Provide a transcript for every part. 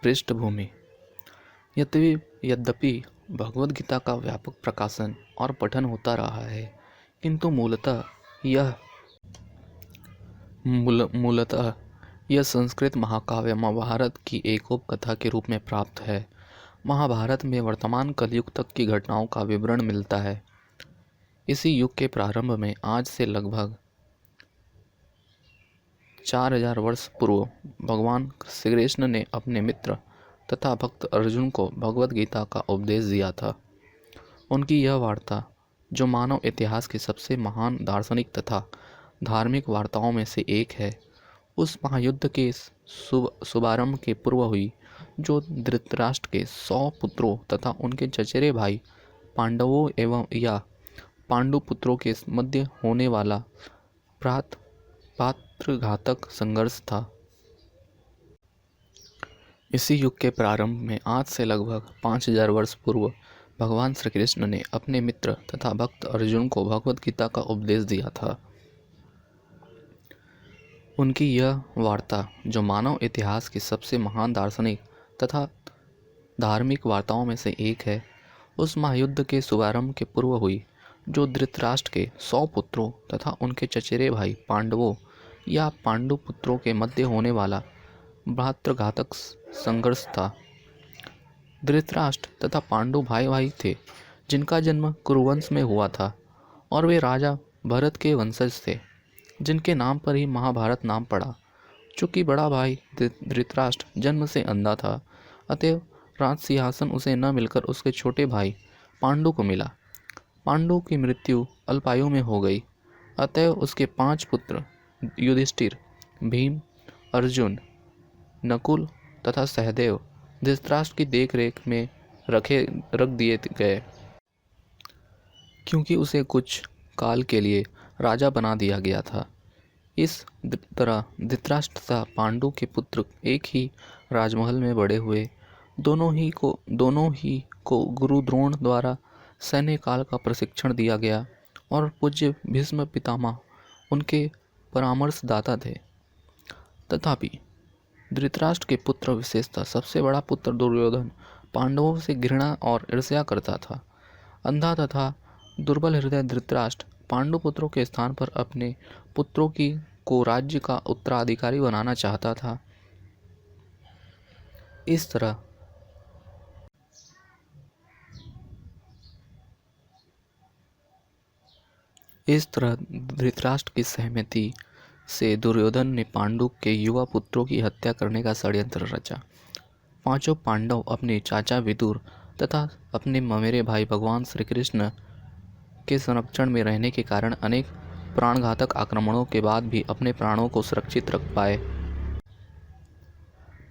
पृष्ठभूमि। यद्यपि भगवद गीता का व्यापक प्रकाशन और पठन होता रहा है, किंतु मूलतः यह संस्कृत महाकाव्य महाभारत की एक उपकथा के रूप में प्राप्त है। महाभारत में वर्तमान कलयुग तक की घटनाओं का विवरण मिलता है। इसी युग के प्रारंभ में, आज से लगभग 4000 वर्ष पूर्व, भगवान श्री कृष्ण ने अपने मित्र तथा भक्त अर्जुन को भगवद गीता का उपदेश दिया था। उनकी यह वार्ता, जो मानव इतिहास की सबसे महान दार्शनिक तथा धार्मिक वार्ताओं में से एक है, उस महायुद्ध के शुभारंभ के पूर्व हुई, जो धृतराष्ट्र के 100 पुत्रों तथा उनके चचेरे भाई पांडवों एवं या पांडु पुत्रों के मध्य होने वाला पात्रघातक संघर्ष था। इसी युग के प्रारंभ में, आज से लगभग 5000 वर्ष पूर्व, भगवान श्री कृष्ण ने अपने मित्र तथा भक्त अर्जुन को भगवद गीता का उपदेश दिया था। उनकी यह वार्ता, जो मानव इतिहास की सबसे महान दार्शनिक तथा धार्मिक वार्ताओं में से एक है, उस महायुद्ध के शुभारंभ के पूर्व हुई, जो धृतराष्ट्र के 100 पुत्रों तथा उनके चचेरे भाई पांडवों या पांडु पुत्रों के मध्य होने वाला भ्रातृघातक संघर्ष था। धृतराष्ट्र तथा पांडु भाई भाई थे, जिनका जन्म कुरुवंश में हुआ था, और वे राजा भरत के वंशज थे, जिनके नाम पर ही महाभारत नाम पड़ा। चूँकि बड़ा भाई धृतराष्ट्र जन्म से अंधा था, अतएव राज सिंहासन उसे न मिलकर उसके छोटे भाई पांडु को मिला। पांडु की मृत्यु अल्पायु में हो गई, अतएव उसके 5 पुत्र युधिष्ठिर, भीम, अर्जुन, नकुल तथा सहदेव धृतराष्ट्र की देखरेख में रख दिए गए, क्योंकि उसे कुछ काल के लिए राजा बना दिया गया था। इस तरह धृतराष्ट्र तथा पांडु के पुत्र एक ही राजमहल में बड़े हुए। दोनों ही को गुरु द्रोण द्वारा सैन्य काल का प्रशिक्षण दिया गया, और पूज्य भीष्म पितामह उनके परामर्शदाता थे। तथापि धृतराष्ट्र के पुत्र, विशेषतः सबसे बड़ा पुत्र दुर्योधन, पांडवों से घृणा और ईर्ष्या करता था। अंधा तथा दुर्बल हृदय धृतराष्ट्र पांडु पुत्रों के स्थान पर अपने पुत्रों को राज्य का उत्तराधिकारी बनाना चाहता था। इस तरह धृतराष्ट्र की सहमति से दुर्योधन ने पांडु के युवा पुत्रों की हत्या करने का षड्यंत्र रचा। 5 पांडव अपने चाचा विदुर तथा अपने ममेरे भाई भगवान श्री कृष्ण के संरक्षण में रहने के कारण अनेक प्राणघातक आक्रमणों के बाद भी अपने प्राणों को सुरक्षित रख पाए।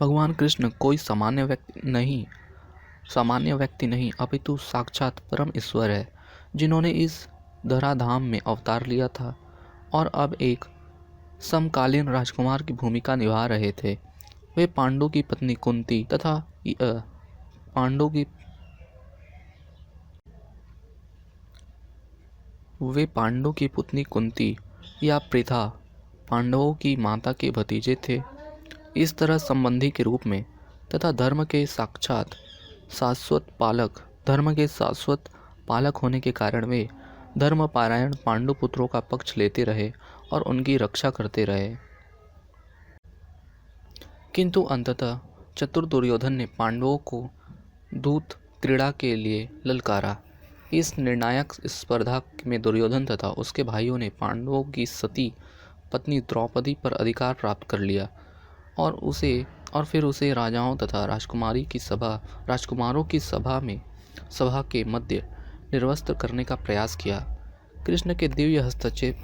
भगवान कृष्ण कोई सामान्य व्यक्ति नहीं, अपितु साक्षात परम ईश्वर है, जिन्होंने इस धराधाम में अवतार लिया था और अब एक समकालीन राजकुमार की भूमिका निभा रहे थे। वे पांडु की पत्नी कुंती तथा पांडु की पुत्री कुंती या पृथा पांडवों की माता के भतीजे थे। इस तरह संबंधी के रूप में तथा धर्म के शाश्वत पालक होने के कारण वे धर्मपरायण पांडु पुत्रों का पक्ष लेते रहे और उनकी रक्षा करते रहे। किंतु अंततः चतुर दुर्योधन ने पांडवों को दूत क्रीड़ा के लिए ललकारा। इस निर्णायक स्पर्धा में दुर्योधन तथा उसके भाइयों ने पांडवों की सती पत्नी द्रौपदी पर अधिकार प्राप्त कर लिया और फिर उसे राजाओं तथा राजकुमारों की सभा के मध्य निर्वस्त्र करने का प्रयास किया। कृष्ण के दिव्य हस्तक्षेप